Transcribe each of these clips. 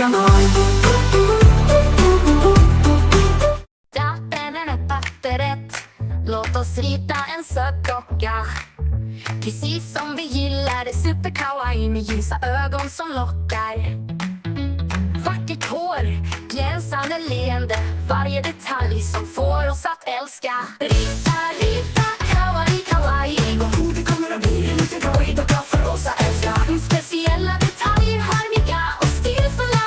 kanal. Låt oss rita en söt docka, precis som vi gillar det, super kawaii med ljusa ögon som lockar. Vackert hår, glänsande leende, varje detalj som får oss att älska. Rita, rita, kawaii, kawaii. Vad god det kommer att bli, en liten kawaii-docka för oss att älska. Speciella detaljer, charmiga och stilfulla.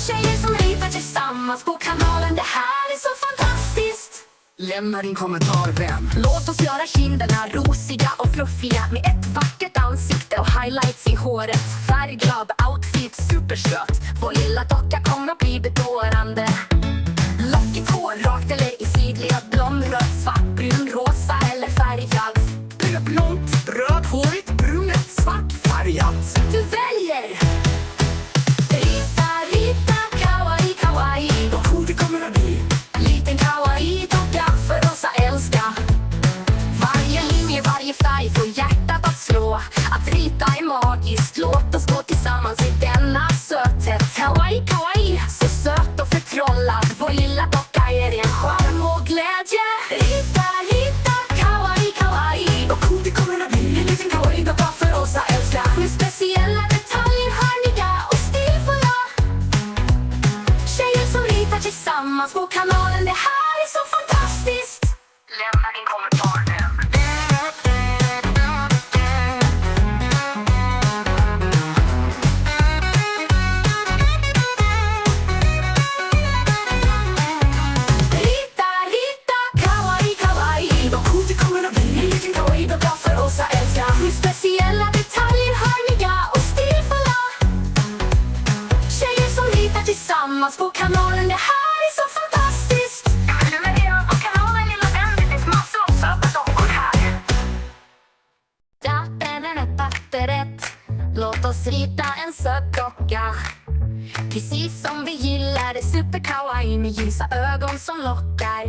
Tjejer som ritar tillsammans på kanalen, det här är så fantastiskt. Lämna din kommentar, vän. Låt oss göra kinderna rosiga och fluffiga med ett vackert ansikte och highlights i håret. Färgglad outfit, supersöt. Vår lilla docka kommer att bli bedårande. Lockigt hår, rakt eller i sidled, blond, röd, svart, brun, rosa eller färgad. Blont, rödhårigt, brunet, svart, färgat. Du väljer! Rita, rita, kawaii, kawaii. Vad god det kommer att bli. Liten kawaii-docka för oss att älska. Varje linje, varje färg får hjärtat att slå. Att rita är magiskt, låt oss gå tillsammans i denna söthet. Kawaii, kawaii, så söt och förtrollad. Vår lilla docka är en charm och glädje. Rita, rita, kawaii, kawaii. Vad god det kommer att bli. En liten kawaii-docka för oss att älska. Med speciella detaljer, charmiga och stilfulla. Tjejer som ritar tillsammans på kanalen, det här är så fantastiskt. Lämna din kommentar, vän. Rita, rita, kawaii, kawaii. Vad god det kommer att bli. En liten kawaii-docka för oss att älska. Med speciella detaljer, charmiga och stilfulla. Tjejer som ritar tillsammans på kanalen, det här är så fantastiskt. Prenumerera på kanalen, lilla vän. Det finns massor av söta dockor här. Låt oss rita en söt docka, precis som vi gillar det, super kawaii med ljusa ögon som lockar.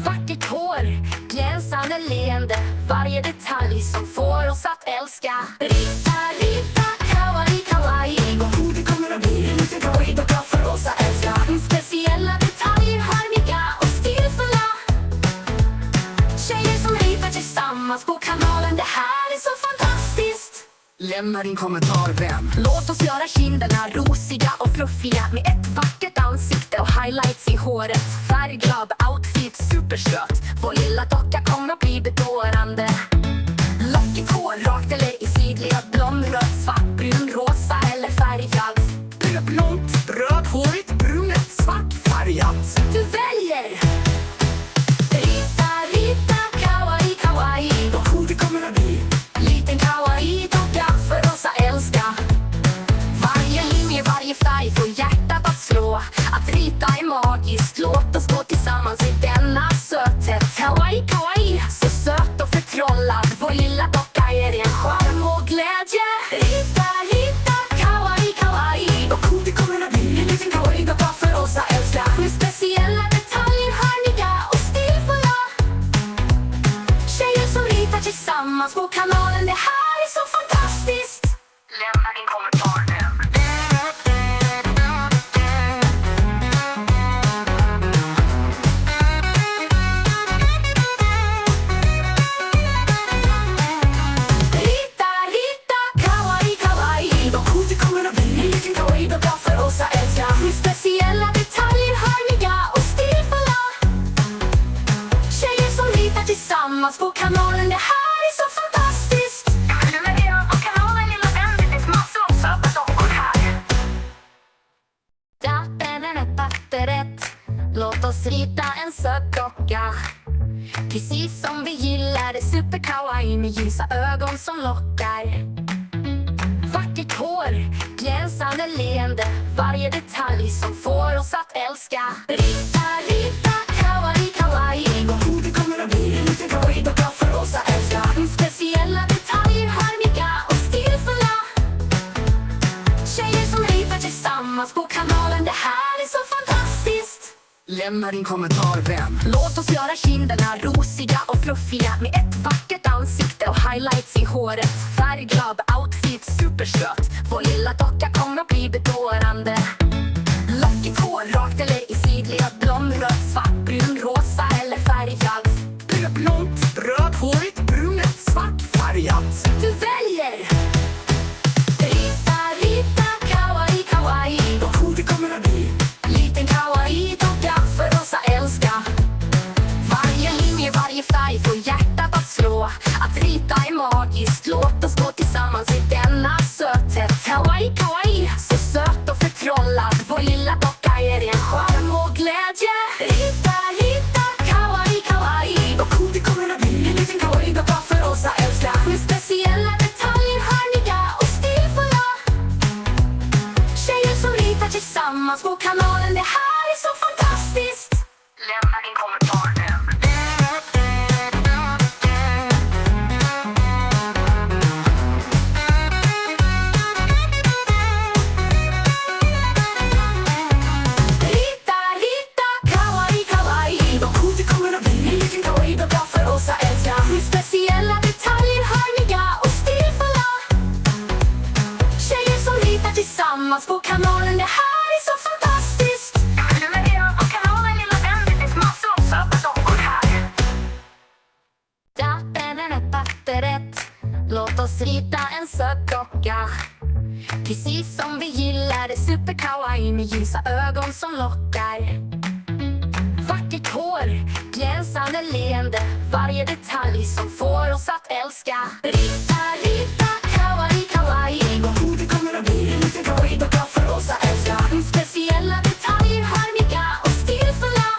Vackert hår, glänsande leende, varje detalj som får oss att älska. Rita, rita, kawaii, kawaii. Vad god det kommer att bli. En liten kawaii-docka för oss att älska. Speciella detaljer, charmiga och stilfulla. Tjejer som ritar tillsammans på kanalen, det här är så fantastiskt. Lämna din kommentar, vän. Låt oss göra kinderna rosiga och fluffiga med ett vackert ansikte och highlights i håret. Färgglad outfit, supersöt. Vår lilla docka kommer att bli bedårande. Lockigt hår, rakt eller i sidled, blond, röd, svart, brun, rosa eller färgad. Blont, rödhårigt, brunet, svart, färgat. Du väljer! Rita, rita, kawaii, kawaii. Vad god det kommer att bli. Liten kawaii-docka för oss att älska. Varje linje, varje färg får hjärtat att slå. Att rita är magiskt, låt oss gå tillsammans i denna söthet. Kawaii, kawaii, så söt och förtrollad. Vår lilla docka är en charm och glädje. Rita, rita, kawaii, kawaii. Vad god det kommer att bli. En liten kawaii-docka för oss att älska. Med speciella detaljer, charmiga och stilfulla. Tjejer som ritar tillsammans på kanalen, det här är så fantastiskt. Lämna din kommentar, vän. Rita, rita, kawaii, kawaii. Vad god det kommer att bli. En liten kawaii-docka för oss att älska. Med speciella detaljer, charmiga och stilfulla. Tjejer som ritar tillsammans på kanalen, det här är så fantastiskt. Prenumerera på kanalen, lilla vän. Det finns massor av söta dockor här. Låt oss rita en söt docka, precis som vi gillar det, super kawaii med ljusa ögon som lockar. Vackert hår, glänsande leende, varje detalj som får oss att älska. Rita, rita, kawaii, kawaii. Vad god det kommer att bli. En liten kawaii-docka för oss att älska. Speciella detaljer, charmiga och stilfulla. Tjejer som ritar tillsammans på kanalen, det här är så fantastiskt. Lämna din kommentar, vän. Låt oss göra kinderna rosiga och fluffiga med ett vackert ansikte och highlights i håret. Färgglad outfit, supersöt. Vår lilla docka kommer att bli bedårande. Lockigt hår, rakt eller i sidled, blond, röd, svart, brun, rosa eller färgad. Blont, rödhårigt, brunet, svartfärgat. Du väljer! Rita, rita, kawaii, kawaii. Vad cool det kommer att bli. Liten kawaii-docka för oss att älska. Varje linje, varje färg får hjärtat att slå. Att rita är magiskt, låt oss gå tillsammans i denna söthet. Kawaii, kawaii, så söt och förtrollad. Vår lilla docka är en charm och glädje. Rita, rita, kawaii, kawaii. Vad cool det kommer att bli. En liten kawaii-docka för oss att älska. Med speciella detaljer, hörniga och stilfulla. Tjejer som ritar tillsammans på kanalen. Det här är så fantastiskt. Lämna din kommentar nu. Rita, rita, kawaii, kawaii. Vad cool det kommer att bli. En liten kawaii-docka för oss att älska. Med speciella detaljer, hörniga och stilfulla. Tjejer som ritar tillsammans på kanalen. Det här är så fantastiskt. Prenumerera på kanalen lilla vän. Det finns massor av söta dockor här. Låt oss rita en söt docka. Precis som vi gillar det, super kawaii med ljusa ögon som lockar. Vackert hår, glänsande leende, varje detalj som får oss att älska. Rita, rita, kawaii, kawaii. Vad cool det kommer att bli. En liten kawaii-docka för oss att älska. Speciella detaljer, hörniga och stilfulla.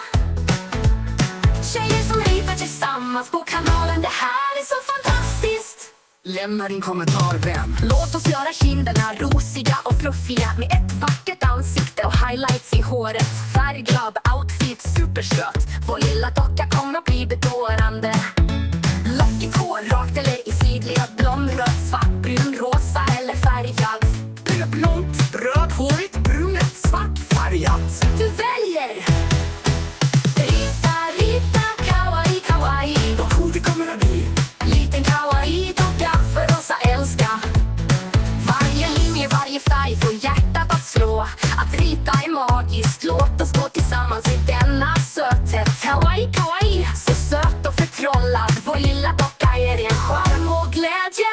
Tjejer som ritar tillsammans på kanalen. Det här är så fantastiskt. Lämna din kommentar, vän. Låt oss göra kinderna rosiga och fluffiga med ett vackert ansikte och highlights i håret. Färgglad outfit, supersöt. Vår lilla docka kommer att bli bedårande. Lockigt hår, rakt eller i sidled, blond, röd, svart, brun, rosa eller färgad. Blont, rödhårigt, brunet, svartfärgat. Du väljer! Rita, rita, kawaii, kawaii. Vad cool det kommer att bli. Liten kawaii-docka för oss att älska. Varje linje, varje färg får hjärtat att slå. Att rita är magiskt, låt oss gå tillsammans i denna söthet. Kawaii, kawaii, så söt och förtrollad. Vår lilla docka är en charm och glädje.